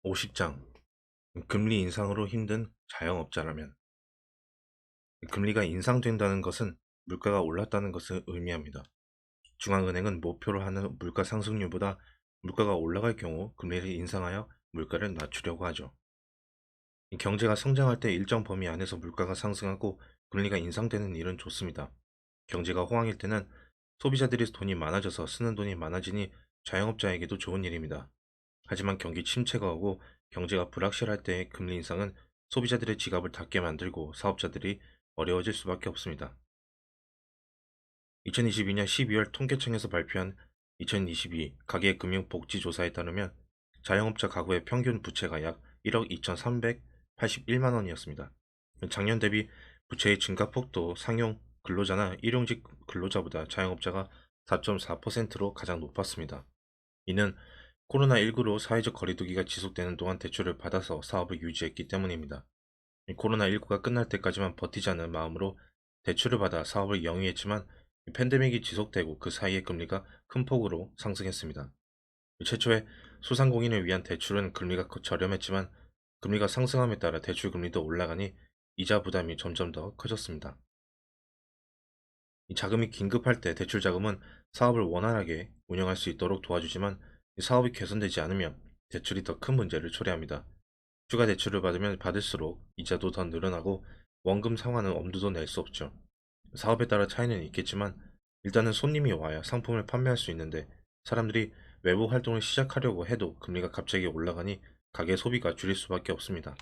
50장 금리 인상으로 힘든 자영업자라면. 금리가 인상된다는 것은 물가가 올랐다는 것을 의미합니다. 중앙은행은 목표로 하는 물가 상승률보다 물가가 올라갈 경우 금리를 인상하여 물가를 낮추려고 하죠. 경제가 성장할 때 일정 범위 안에서 물가가 상승하고 금리가 인상되는 일은 좋습니다. 경제가 호황일 때는 소비자들이 돈이 많아져서 쓰는 돈이 많아지니 자영업자에게도 좋은 일입니다. 하지만 경기 침체가 오고 경제가 불확실할 때의 금리 인상은 소비자들의 지갑을 닫게 만들고 사업자들이 어려워질 수밖에 없습니다. 2022년 12월 통계청에서 발표한 2022 가계금융복지조사에 따르면 자영업자 가구의 평균 부채가 약 1억 2,381만 원이었습니다. 작년 대비 부채의 증가폭도 상용 근로자나 일용직 근로자보다 자영업자가 4.4%로 가장 높았습니다. 이는 코로나19로 사회적 거리두기가 지속되는 동안 대출을 받아서 사업을 유지했기 때문입니다. 코로나19가 끝날 때까지만 버티자는 마음으로 대출을 받아 사업을 영위했지만 팬데믹이 지속되고 그 사이에 금리가 큰 폭으로 상승했습니다. 최초에 소상공인을 위한 대출은 금리가 저렴했지만 금리가 상승함에 따라 대출 금리도 올라가니 이자 부담이 점점 더 커졌습니다. 이 자금이 긴급할 때 대출 자금은 사업을 원활하게 운영할 수 있도록 도와주지만 이 사업이 개선되지 않으면 대출이 더 큰 문제를 초래합니다. 추가 대출을 받으면 받을수록 이자도 더 늘어나고 원금 상환은 엄두도 낼 수 없죠. 사업에 따라 차이는 있겠지만 일단은 손님이 와야 상품을 판매할 수 있는데 사람들이 외부 활동을 시작하려고 해도 금리가 갑자기 올라가니 가게 소비가 줄일 수밖에 없습니다.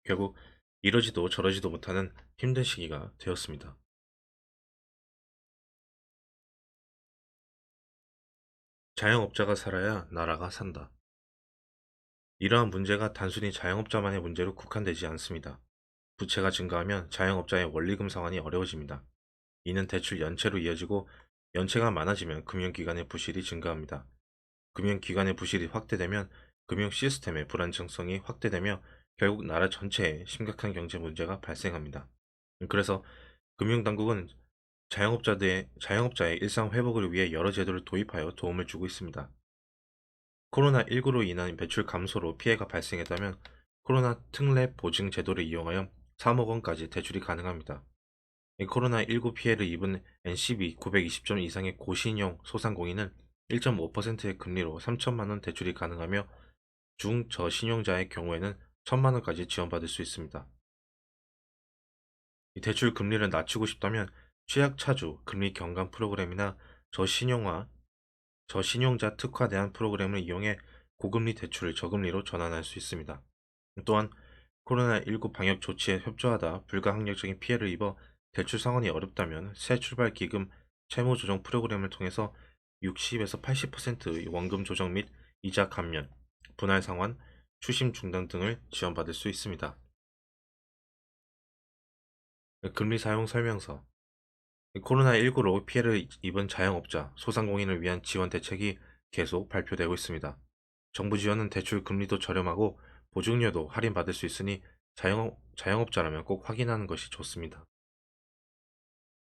결국 이러지도 저러지도 못하는 힘든 시기가 되었습니다. 자영업자가 살아야 나라가 산다. 이러한 문제가 단순히 자영업자만의 문제로 국한되지 않습니다. 부채가 증가하면 자영업자의 원리금 상환이 어려워집니다. 이는 대출 연체로 이어지고 연체가 많아지면 금융기관의 부실이 증가합니다. 금융기관의 부실이 확대되면 금융 시스템의 불안정성이 확대되며 결국 나라 전체에 심각한 경제 문제가 발생합니다. 그래서 금융당국은 자영업자의 일상 회복을 위해 여러 제도를 도입하여 도움을 주고 있습니다. 코로나19로 인한 매출 감소로 피해가 발생했다면 코로나 특례 보증 제도를 이용하여 3억 원까지 대출이 가능합니다. 이 코로나19 피해를 입은 NCB 920점 이상의 고신용 소상공인은 1.5%의 금리로 3천만 원 대출이 가능하며 중저신용자의 경우에는 1천만 원까지 지원받을 수 있습니다. 이 대출 금리를 낮추고 싶다면 취약차주 금리 경감 프로그램이나 저신용화 저신용자 특화 대안 프로그램을 이용해 고금리 대출을 저금리로 전환할 수 있습니다. 또한 코로나19 방역 조치에 협조하다 불가항력적인 피해를 입어 대출 상환이 어렵다면 새 출발 기금 채무 조정 프로그램을 통해서 60에서 80% 원금 조정 및 이자 감면, 분할 상환, 추심 중단 등을 지원받을 수 있습니다. 금리 사용 설명서. 코로나19로 피해를 입은 자영업자, 소상공인을 위한 지원 대책이 계속 발표되고 있습니다. 정부 지원은 대출 금리도 저렴하고 보증료도 할인받을 수 있으니 자영업자라면 꼭 확인하는 것이 좋습니다.